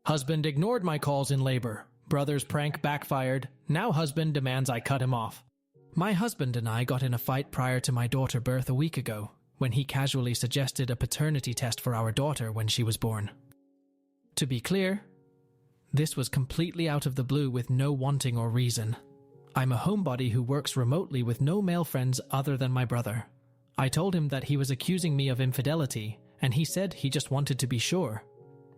Husband ignored my calls in labor. Brother's prank backfired. Now husband demands I cut him off. My husband and I got in a fight prior to my daughter's birth a week ago, when he casually suggested a paternity test for our daughter when she was born. To be clear, this was completely out of the blue with no wanting or reason. I'm a homebody who works remotely with no male friends other than my brother. I told him that he was accusing me of infidelity, and he said he just wanted to be sure,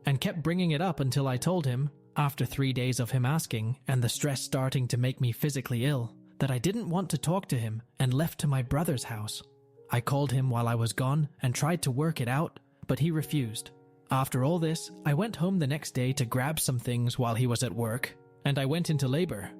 and kept bringing it up until I told him, after 3 days of him asking and the stress starting to make me physically ill, that I didn't want to talk to him and left to my brother's house. I called him while I was gone and tried to work it out, but he refused. After all this, I went home the next day to grab some things while he was at work, and I went into labor.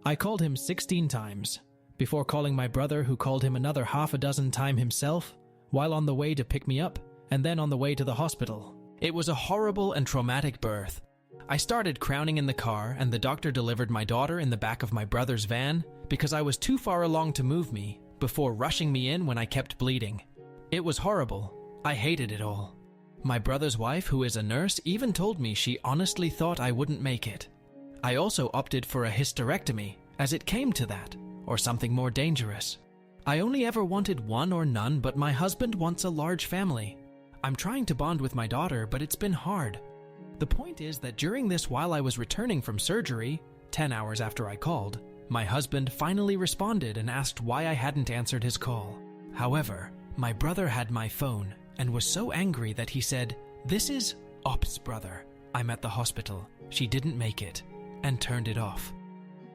I called him 16 times, before calling my brother, who called him another half a dozen times himself, while on the way to pick me up, and then on the way to the hospital. It was a horrible and traumatic birth. I started crowning in the car, and the doctor delivered my daughter in the back of my brother's van because I was too far along to move me, before rushing me in when I kept bleeding. It was horrible. I hated it all. My brother's wife, who is a nurse, even told me she honestly thought I wouldn't make it. I also opted for a hysterectomy, as it came to that, or something more dangerous. I only ever wanted one or none, but my husband wants a large family. I'm trying to bond with my daughter, but it's been hard. The point is that during this, while I was returning from surgery, 10 hours after I called, my husband finally responded and asked why I hadn't answered his call. However, my brother had my phone and was so angry that he said, "This is Op's brother. I'm at the hospital. She didn't make it," and turned it off.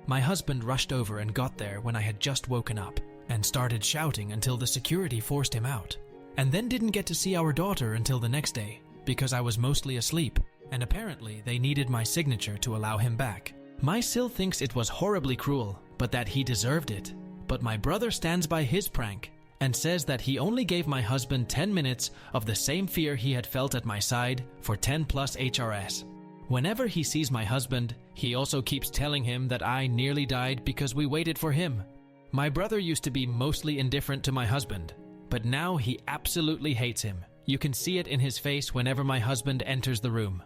My husband rushed over and got there when I had just woken up and started shouting until the security forced him out, and then didn't get to see our daughter until the next day because I was mostly asleep, and apparently they needed my signature to allow him back. My Sil thinks it was horribly cruel, but that he deserved it. But my brother stands by his prank and says that he only gave my husband 10 minutes of the same fear he had felt at my side for 10 plus HRS. Whenever he sees my husband, he also keeps telling him that I nearly died because we waited for him. My brother used to be mostly indifferent to my husband, but now he absolutely hates him. You can see it in his face whenever my husband enters the room.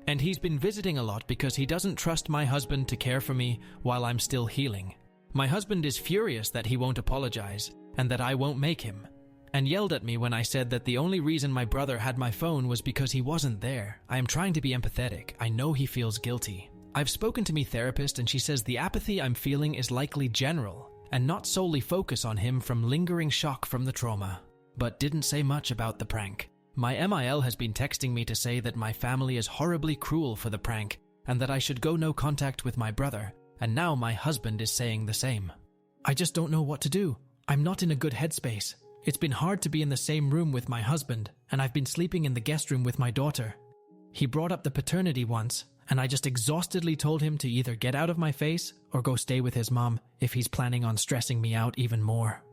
And he's been visiting a lot because he doesn't trust my husband to care for me while I'm still healing. My husband is furious that he won't apologize and that I won't make him, and yelled at me when I said that the only reason my brother had my phone was because he wasn't there. I am trying to be empathetic. I know he feels guilty. I've spoken to my therapist and she says the apathy I'm feeling is likely general and not solely focus on him from lingering shock from the trauma, but didn't say much about the prank. My MIL has been texting me to say that my family is horribly cruel for the prank and that I should go no contact with my brother, and now my husband is saying the same. I just don't know what to do. I'm not in a good headspace. It's been hard to be in the same room with my husband, and I've been sleeping in the guest room with my daughter. He brought up the paternity once, and I just exhaustedly told him to either get out of my face or go stay with his mom if he's planning on stressing me out even more.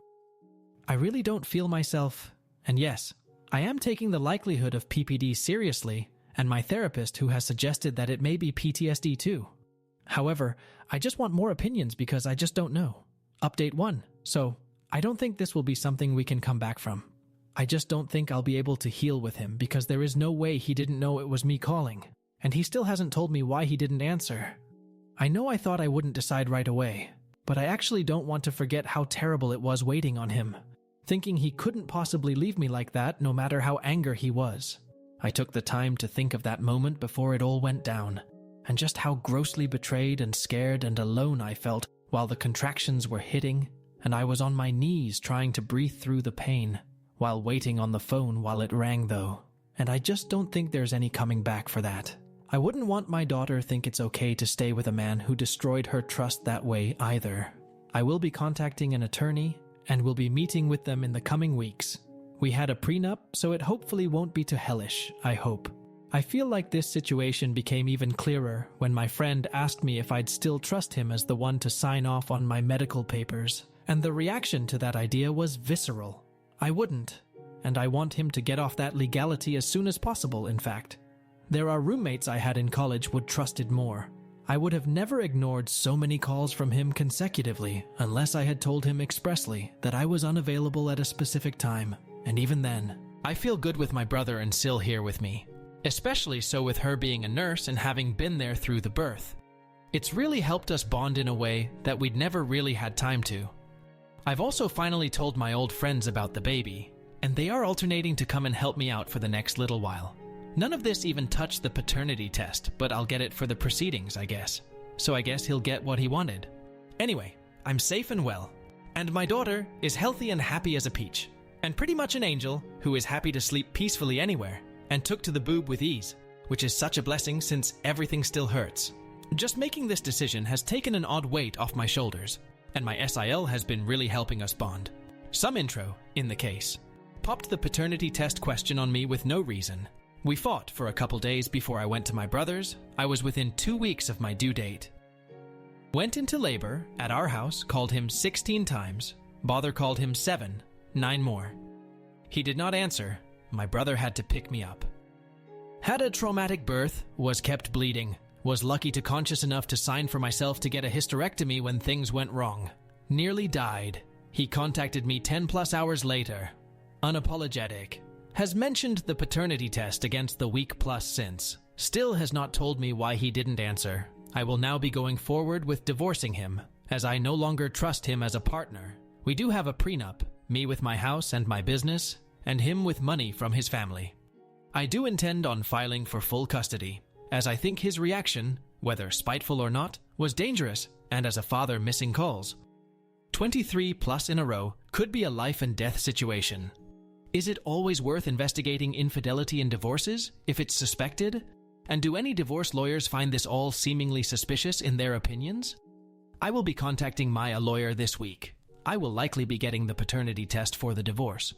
I really don't feel myself, and yes, I am taking the likelihood of PPD seriously, and my therapist who has suggested that it may be PTSD too. However, I just want more opinions because I just don't know. Update 1. So, I don't think this will be something we can come back from. I just don't think I'll be able to heal with him because there is no way he didn't know it was me calling, and he still hasn't told me why he didn't answer. I know I thought I wouldn't decide right away, but I actually don't want to forget how terrible it was waiting on him, thinking he couldn't possibly leave me like that no matter how angry he was. I took the time to think of that moment before it all went down, and just how grossly betrayed and scared and alone I felt while the contractions were hitting, and I was on my knees trying to breathe through the pain, while waiting on the phone while it rang though, and I just don't think there's any coming back for that. I wouldn't want my daughter think it's okay to stay with a man who destroyed her trust that way either. I will be contacting an attorney and will be meeting with them in the coming weeks. We had a prenup, so it hopefully won't be too hellish, I hope. I feel like this situation became even clearer when my friend asked me if I'd still trust him as the one to sign off on my medical papers, and the reaction to that idea was visceral. I wouldn't, and I want him to get off that legality as soon as possible, in fact. There are roommates I had in college would trusted more. I would have never ignored so many calls from him consecutively unless I had told him expressly that I was unavailable at a specific time, and even then, I feel good with my brother and Sil here with me. especially so with her being a nurse and having been there through the birth. It's really helped us bond in a way that we'd never really had time to. I've also finally told my old friends about the baby, and they are alternating to come and help me out for the next little while. None of this even touched the paternity test, but I'll get it for the proceedings, I guess. So I guess he'll get what he wanted. Anyway, I'm safe and well, and my daughter is healthy and happy as a peach, and pretty much an angel who is happy to sleep peacefully anywhere, and took to the boob with ease, which is such a blessing since everything still hurts. Just making this decision has taken an odd weight off my shoulders, and my SIL has been really helping us bond. Some intro, in the case. Popped the paternity test question on me with no reason. We fought for a couple days before I went to my brother's. I was within 2 weeks of my due date. Went into labor at our house, called him 16 times. Bother called him 7, 9 more. He did not answer. My brother had to pick me up. Had a traumatic birth, was kept bleeding. Was lucky to conscious enough to sign for myself to get a hysterectomy when things went wrong. Nearly died. He contacted me 10 plus hours later. Unapologetic. Has mentioned the paternity test against the week plus since. Still has not told me why he didn't answer. I will now be going forward with divorcing him, as I no longer trust him as a partner. We do have a prenup, me with my house and my business, and him with money from his family. I do intend on filing for full custody, as I think his reaction, whether spiteful or not, was dangerous, and as a father missing calls. 23 plus in a row could be a life and death situation. Is it always worth investigating infidelity in divorces, if it's suspected? And do any divorce lawyers find this all seemingly suspicious in their opinions? I will be contacting my lawyer this week. I will likely be getting the paternity test for the divorce.